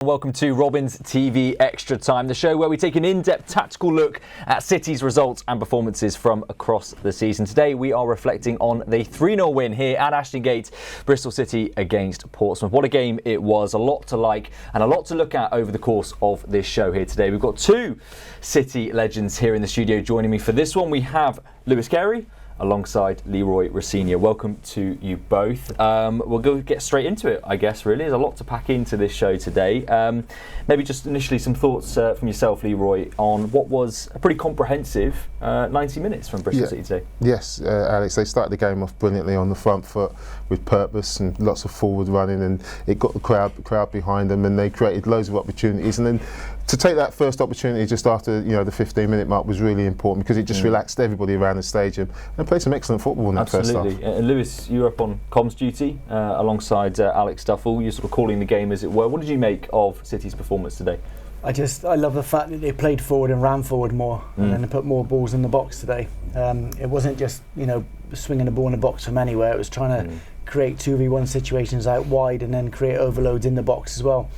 Welcome to Robin's TV Extra Time, the show where we take an in-depth tactical look at City's results and performances from across the season. Today we are reflecting on the 3-0 win here at Ashton Gate, Bristol City against Portsmouth. What a game it was, a lot to like and a lot to look at over the course of this show here today. We've got two City legends here in the studio joining me for this one. We have Lewis Carey alongside Leroy Rosenior. Welcome to you both. We'll go get straight into it, I guess, really. There's a lot to pack into this show today. Maybe just initially some thoughts from yourself, Leroy, on what was a pretty comprehensive 90 minutes from Bristol City today. Yes, Alex, they started the game off brilliantly on the front foot with purpose and lots of forward running, and it got the crowd behind them, and they created loads of opportunities. And then to take that first opportunity just after the 15-minute mark was really important because it just relaxed everybody around the stadium and played some excellent football in that first half. Absolutely. And Lewis, you were up on comms duty alongside Alex Duffel. You're sort of calling the game as it were. What did you make of City's performance today? I love the fact that they played forward and ran forward more, and then they put more balls in the box today. It wasn't just swinging the ball in the box from anywhere. It was trying to create 2v1 situations out wide and then create overloads in the box as well.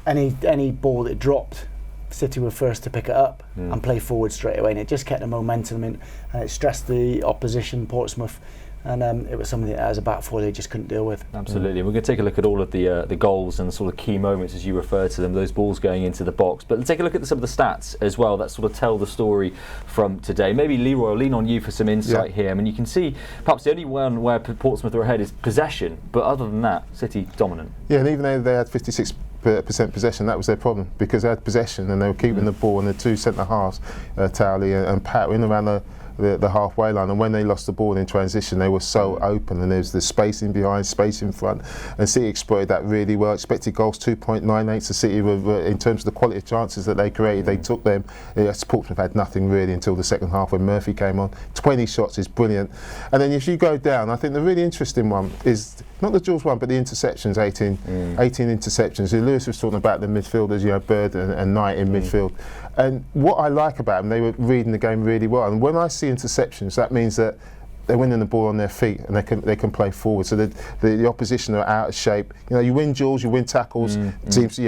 Any ball that dropped, City were first to pick it up and play forward straight away, and it just kept the momentum in, and it stressed the opposition, Portsmouth, and it was something that as a back four they just couldn't deal with. Absolutely. We're going to take a look at all of the goals and the sort of key moments as you refer to them, those balls going into the box. But let's take a look at some of the stats as well that sort of tell the story from today. Maybe Leroy, I'll lean on you for some insight here. I mean, you can see perhaps the only one where Portsmouth are ahead is possession, but other than that, City dominant. Yeah, and even though they had 56% possession, that was their problem because they had possession and they were keeping the ball, and the two centre halves, Towley and Pat, were in around the halfway line, and when they lost the ball in transition they were so open, and there's the spacing behind, space in front, and City exploited that really well. Expected goals 2.98, so City were in terms of the quality of chances that they created, they took them. Portsmouth had nothing really until the second half when Murphy came on. 20 shots is brilliant. And then if you go down, I think the really interesting one is not the Jules one but the interceptions. 18 interceptions. Lewis was talking about the midfielders, Bird and Knight in midfield, and what I like about them, they were reading the game really well, and when I see interceptions, that means that they're winning the ball on their feet and they can play forward. So the opposition are out of shape. You win duels, you win tackles. Teams,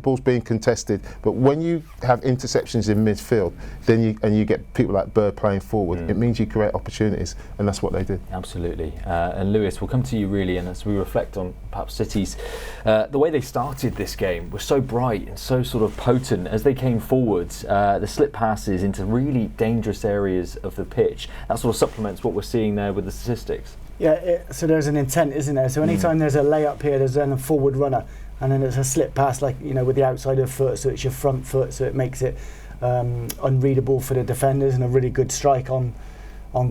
ball's being contested. But when you have interceptions in midfield, then you get people like Bird playing forward. It means you create opportunities, and that's what they did. Absolutely. And Lewis, we'll come to you really, and as we reflect on perhaps City's the way they started this game was so bright and so sort of potent as they came forwards. The slip passes into really dangerous areas of the pitch. That sort of supplements what we're seeing there with the statistics. So there's an intent, isn't there? So anytime there's a layup here, there's then a forward runner, and then it's a slip pass, like with the outside of the foot, so it's your front foot, so it makes it unreadable for the defenders, and a really good strike on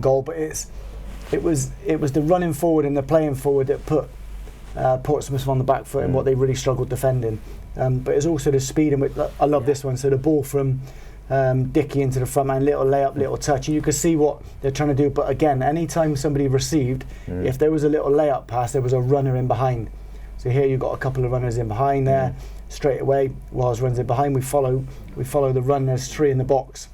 goal. But it was the running forward and the playing forward that put Portsmouth on the back foot and what they really struggled defending. But it's also the speed in which I love this one. So the ball from Dicky into the front man, little layup, little touch, and you can see what they're trying to do. But again, anytime somebody received, if there was a little layup pass, there was a runner in behind. So here you've got a couple of runners in behind there. Straight away, Wells runs in behind. We follow the run. There's three in the box.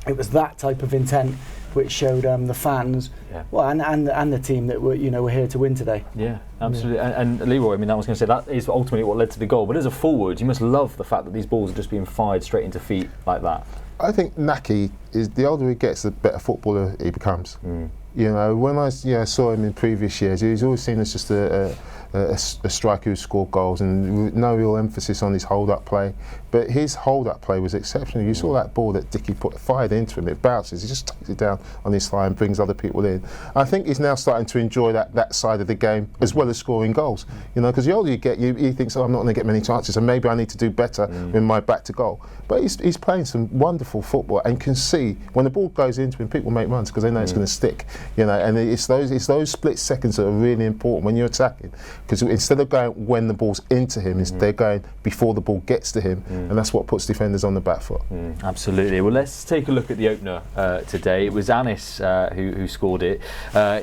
It was that type of intent which showed the fans, and the team that were here to win today. Yeah, absolutely. And Leroy, I mean, I was going to say that is ultimately what led to the goal. But as a forward, you must love the fact that these balls are just being fired straight into feet like that. I think Nicky is, the older he gets, the better footballer he becomes. When I saw him in previous years, he was always seen as just a striker who scored goals and no real emphasis on his hold-up play. But his hold-up play was exceptional. You saw that ball that Dicky fired into him, it bounces, he just takes it down on his thigh and brings other people in. I think he's now starting to enjoy that side of the game as well as scoring goals. Because the older you get, he thinks, I'm not going to get many chances, and maybe I need to do better with my back to goal. But he's playing some wonderful football and can see when the ball goes into him, people make runs because they know it's going to stick. And it's those split seconds that are really important when you're attacking, because instead of going when the ball's into him, they're going before the ball gets to him, and that's what puts defenders on the back foot. Absolutely. Well, let's take a look at the opener today. It was Anis who scored it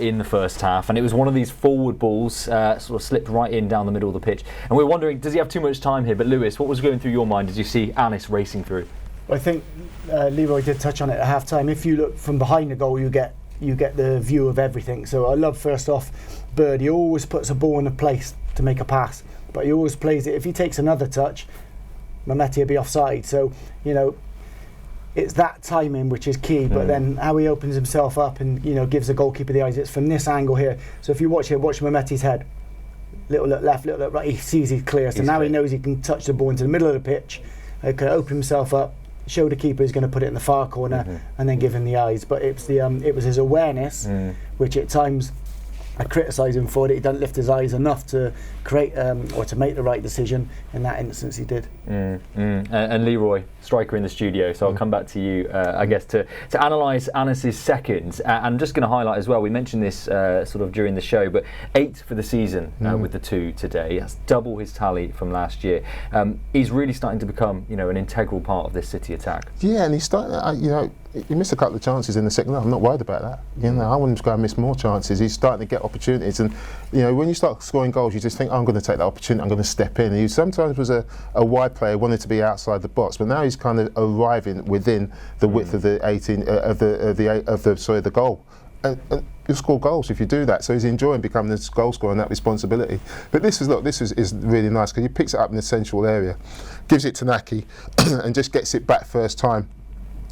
in the first half, and it was one of these forward balls sort of slipped right in down the middle of the pitch, and we're wondering, does he have too much time here? But Lewis, what was going through your mind as you see Anis racing through? I think Leroy did touch on it at half time. If you look from behind the goal, you get the view of everything. So I love, first off, Bird. He always puts a ball in a place to make a pass, but he always plays it. If he takes another touch, Mehmeti will be offside. So, it's that timing which is key, but then how he opens himself up and, gives the goalkeeper the eyes. It's from this angle here. So if you watch Mehmeti's head, little look left, little look right, he sees he's clear. So now he knows he can touch the ball into the middle of the pitch, can open himself up, show the keeper he's going to put it in the far corner, and then give him the eyes. But it was his awareness, which at times I criticise him for, that he doesn't lift his eyes enough to create or to make the right decision. In that instance, he did. And Leroy, striker in the studio. So I'll come back to you, I guess, to analyse Anis's second. And I'm just going to highlight as well. We mentioned this sort of during the show, but 8 for the season with the 2 today. That's double his tally from last year. He's really starting to become, an integral part of this City attack. Yeah, and he's starting. He missed a couple of chances in the second half. I'm not worried about that. I want him to go and miss more chances. He's starting to get opportunities, and when you start scoring goals, you just think, I'm going to take that opportunity. I'm going to step in. He sometimes was a wide player, wanted to be outside the box, but now he's kind of arriving within the width of the 18 of the goal. And you'll score goals if you do that. So he's enjoying becoming the goal scorer and that responsibility. But this is really nice because he picks it up in the central area, gives it to Nicky, and just gets it back first time.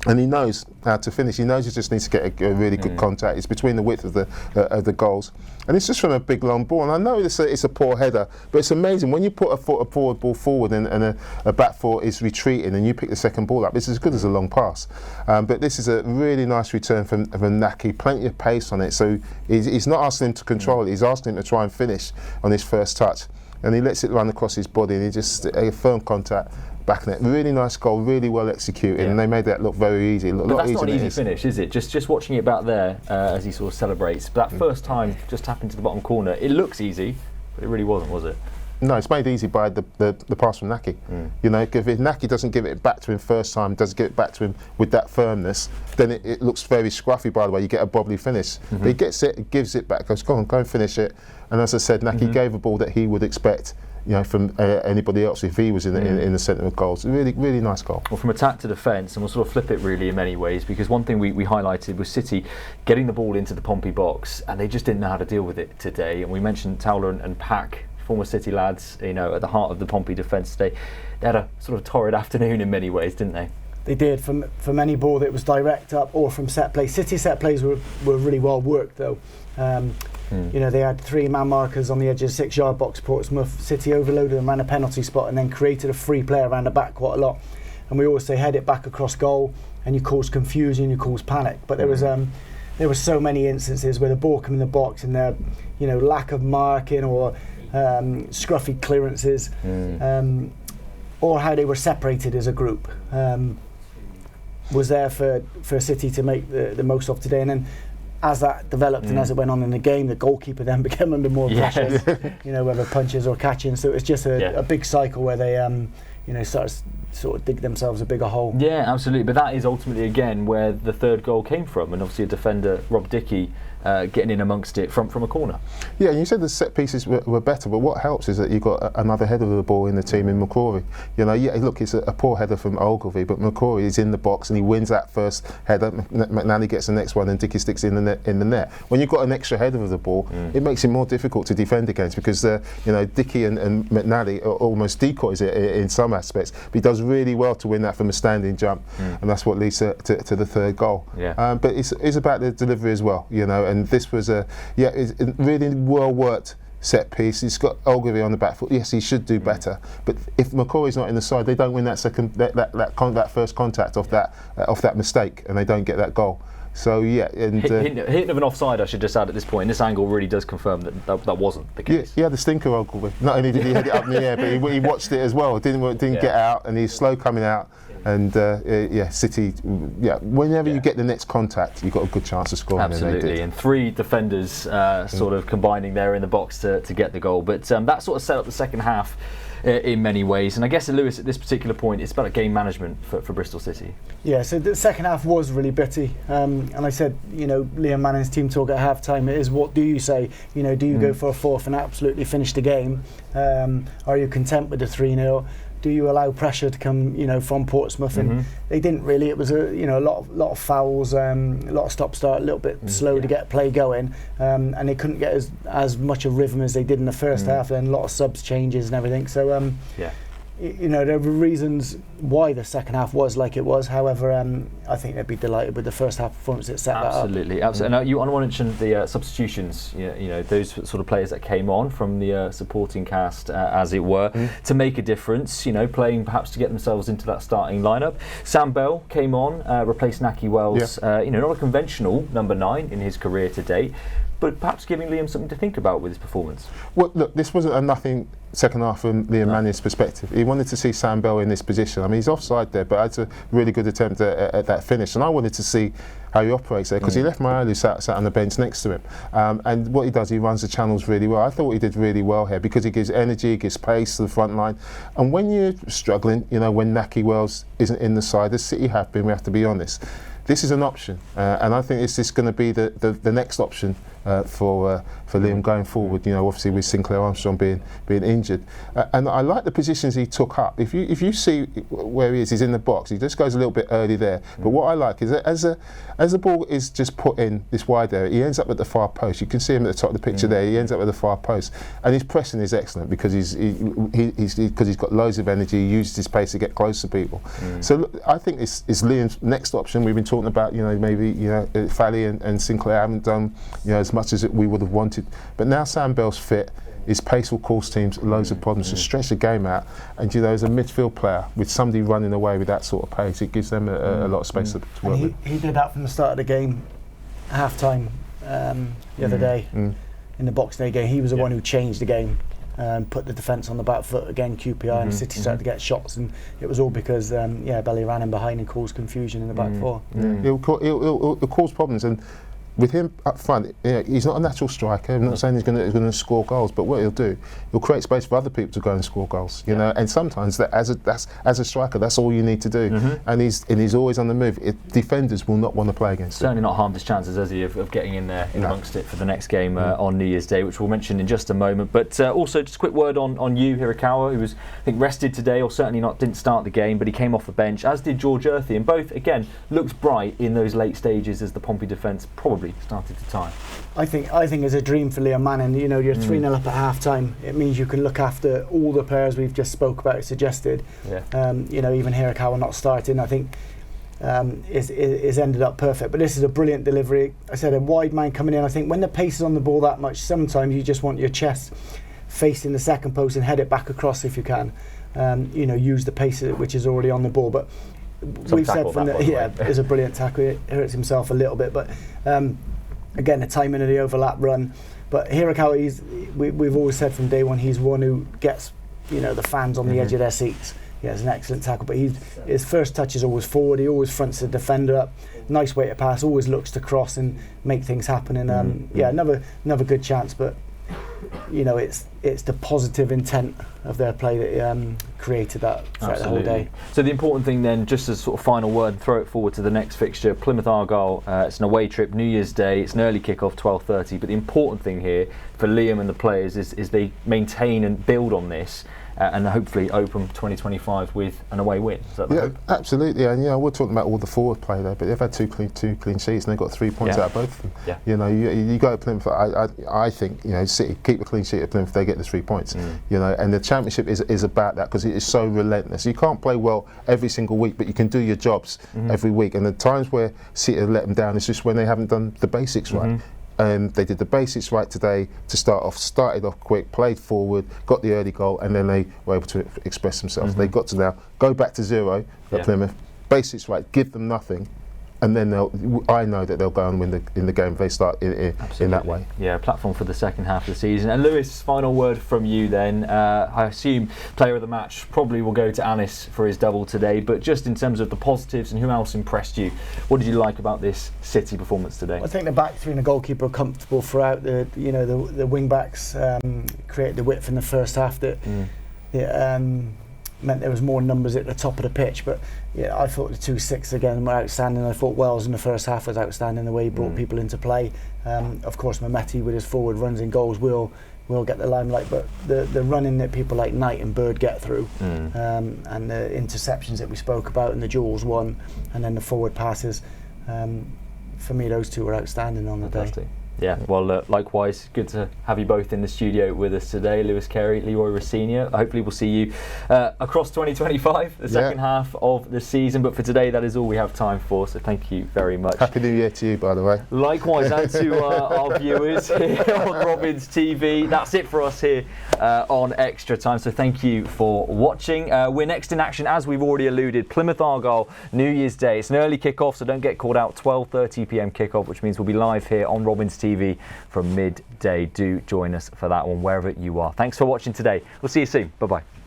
And he knows how to finish. He knows he just needs to get a really good contact. It's between the width of the goals, and it's just from a big long ball. And I know it's a poor header, but it's amazing when you put a forward ball forward and a back foot is retreating, and you pick the second ball up. It's as good as a long pass. But this is a really nice return from Nicky. Plenty of pace on it. So he's not asking him to control it. He's asking him to try and finish on his first touch, and he lets it run across his body, and he just a firm contact. Back net, really nice goal, really well executed, and they made that look very easy. But that's not an easy finish, is it? Just watching it back there as he sort of celebrates. But that first time, just tapping to the bottom corner, it looks easy, but it really wasn't, was it? No, it's made easy by the pass from Nicky. If Nicky doesn't give it back to him first time, doesn't give it back to him with that firmness, then it looks very scruffy. By the way, you get a bobbly finish. But he gets it, gives it back, goes, go and finish it. And as I said, Nicky gave a ball that he would expect. From anybody else if he was in the centre of goals. Really, really nice goal. Well, from attack to defence, and we'll sort of flip it really in many ways, because one thing we highlighted was City getting the ball into the Pompey box, and they just didn't know how to deal with it today. And we mentioned Towler and Pack, former City lads, at the heart of the Pompey defence today. They had a sort of torrid afternoon in many ways, didn't they? They did. From any ball that was direct up or from set play. City set plays were really well worked though. They had 3 man markers on the edge of the 6-yard box. Portsmouth. City overloaded and ran a penalty spot and then created a free player around the back quite a lot. And we always say head it back across goal, and you cause confusion, you cause panic. But there were so many instances where the ball came in the box and their lack of marking or scruffy clearances, or how they were separated as a group. Was there for City to make the most of today. And then as that developed and as it went on in the game, the goalkeeper then became under more pressure, whether punches or catching. So it was just a big cycle where they start to sort of dig themselves a bigger hole. Yeah, absolutely. But that is ultimately again where the third goal came from, and obviously a defender, Rob Dickey, getting in amongst it from a corner. Yeah, and you said the set pieces were better, but what helps is that you've got another header of the ball in the team in McCrory. Look, it's a poor header from Ogilvie, but McCrory is in the box and he wins that first header. McNally gets the next one and Dickey sticks it in the net. When you've got an extra header of the ball, it makes it more difficult to defend against, because Dickey and McNally are almost decoys it in some aspects, but he does really well to win that from a standing jump, and that's what leads to the third goal. But it's about the delivery as well, and this was it's a really well worked set piece. He's got Ogilvie on the back foot. Yes, he should do better. But if McCoy's not in the side, they don't win that that first contact off that mistake, and they don't get that goal. So and hint of an offside, I should just add at this point. This angle really does confirm that wasn't the case. Yeah, he had the stinker, Ogilvie. Not only did he head it up in the air, but he watched it as well. Didn't get out, and he's slow coming out. And City. Whenever you get the next contact, you've got a good chance of scoring. Absolutely, and 3 defenders sort of combining there in the box to get the goal. But that sort of set up the second half in many ways. And I guess, Lewis, at this particular point, it's about game management for Bristol City. Yeah, so the second half was really bitty. And I said, Liam Manning's team talk at half-time, it is what do you say? Do you go for a fourth and absolutely finish the game? Are you content with the 3-0? do you allow pressure to come, from Portsmouth? And they didn't really. It was a lot of fouls, a lot of stop-start, a little bit slow to get play going, and they couldn't get as much a rhythm as they did in the first half. Then a lot of subs changes and everything. So there were reasons why the second half was like it was. However, I think they'd be delighted with the first half performance that set absolutely, that up. Absolutely. Now, you want to mention the substitutions. Those sort of players that came on from the supporting cast, as it were, to make a difference. Playing perhaps to get themselves into that starting lineup. Sam Bell came on, replaced Nicky Wells. Not a conventional number 9 in his career to date, but perhaps giving Liam something to think about with his performance. Well, look, this wasn't a nothing second half from Liam Manning's perspective. He wanted to see Sam Bell in this position. I mean, he's offside there, but that's a really good attempt at that finish. And I wanted to see how he operates there, because he left Mayalu sat on the bench next to him. And what he does, he runs the channels really well. I thought he did really well here, because he gives energy, he gives pace to the front line. And when you're struggling, when Nicky Wells isn't in the side, as City have been, we have to be honest, this is an option. And I think it's just going to be the next option for Liam going forward. Obviously with Sinclair Armstrong being injured, and I like the positions he took up. If you see where he is, he's in the box. He just goes a little bit early there. But what I like is that as the ball is just put in this wide area, he ends up at the far post. You can see him at the top of the picture there. He ends up at the far post, and his pressing is excellent, because he's got loads of energy. He uses his pace to get close to people. So look, I think it's Liam's next option. We've been talking about maybe Fally and Sinclair haven't done as much as we would have wanted, but now Sam Bell's fit, his pace will cause teams loads of problems to stretch the game out. And as a midfield player with somebody running away with that sort of pace, it gives them a lot of space to work with. He did that from the start of the game, half time the other day in the Boxing Day game. He was the one who changed the game, put the defence on the back foot again. QPR and City started to get shots, and it was all because Belly ran in behind and caused confusion in the back four. It'll cause problems, and with him up front, he's not a natural striker. I'm not saying he's going to score goals, but what he'll do, he'll create space for other people to go and score goals. And sometimes as a striker, that's all you need to do. And he's always on the move. Defenders will not want to play against him. Certainly not harmed his chances, has he, of getting in there amongst it for the next game on New Year's Day, which we'll mention in just a moment. But also, just a quick word on you, Hirakawa, who was, I think, rested today, or certainly didn't start the game, but he came off the bench, as did George Earthy, and both again looked bright in those late stages as the Pompey defence probably started to tire. I think it's a dream for Liam Manning. You're 3-0 up at half time. It means you can look after all the players we've just spoke about, suggested. Even Hirakawa not starting, I think is ended up perfect. But this is a brilliant delivery. I said, a wide man coming in. I think when the pace is on the ball that much, sometimes you just want your chest facing the second post and head it back across if you can. Use the pace which is already on the ball. But we've said from it's a brilliant tackle. It hurts himself a little bit, but again, the timing of the overlap run. But Hirakawa, we've always said from day one, he's one who gets the fans on the edge of their seats. He has an excellent tackle, but his first touch is always forward. He always fronts the defender up. Nice way to pass. Always looks to cross and make things happen. And another good chance, but it's the positive intent of their play that created that throughout the whole day. So the important thing then, just as sort of final word, throw it forward to the next fixture, Plymouth Argyle. It's an away trip, New Year's Day. It's an early kick-off, 12:30. But the important thing here for Liam and the players is they maintain and build on this. And hopefully open 2025 with an away win. Is that the hope? Absolutely. And we're talking about all the forward play there, but they've had two clean sheets and they've got 3 points out of both of them. You go to Plymouth. I think City keep a clean sheet at Plymouth, they get the 3 points. And the Championship is about that, because it is so relentless. You can't play well every single week, but you can do your jobs every week. And the times where City have let them down is just when they haven't done the basics right. And they did the basics right today to start off. Started off quick, played forward, got the early goal, and then they were able to express themselves. They've got to now go back to 0 at Plymouth. Basics right, give them nothing, and then I know that they'll go and win in the game if they start in that way. Yeah, platform for the second half of the season. And Lewis, final word from you then. I assume player of the match probably will go to Anis for his double today, but just in terms of the positives and who else impressed you, what did you like about this City performance today? I think the back three and the goalkeeper were comfortable throughout. The wing backs created the width in the first half that meant there was more numbers at the top of the pitch. But I thought the 2-6 again were outstanding. I thought Wells in the first half was outstanding, the way he brought people into play. Of course, Mehmeti with his forward runs and goals will will get the limelight, but the running that people like Knight and Bird get through, and the interceptions that we spoke about, and the duels won, and then the forward passes, for me those two were outstanding on the day. Yeah, well, likewise, good to have you both in the studio with us today, Lewis Carey, Leroy Rosenior. Hopefully we'll see you across 2025, the second half of the season. But for today, that is all we have time for, so thank you very much. Happy New Year to you, by the way. Likewise, and to our viewers here on Robins TV. That's it for us here on Extra Time, so thank you for watching. We're next in action, as we've already alluded, Plymouth Argyle, New Year's Day. It's an early kick-off, so don't get caught out. 12:30 p.m. kick-off, which means we'll be live here on Robins TV from midday. Do join us for that one wherever you are. Thanks for watching today. We'll see you soon. Bye-bye.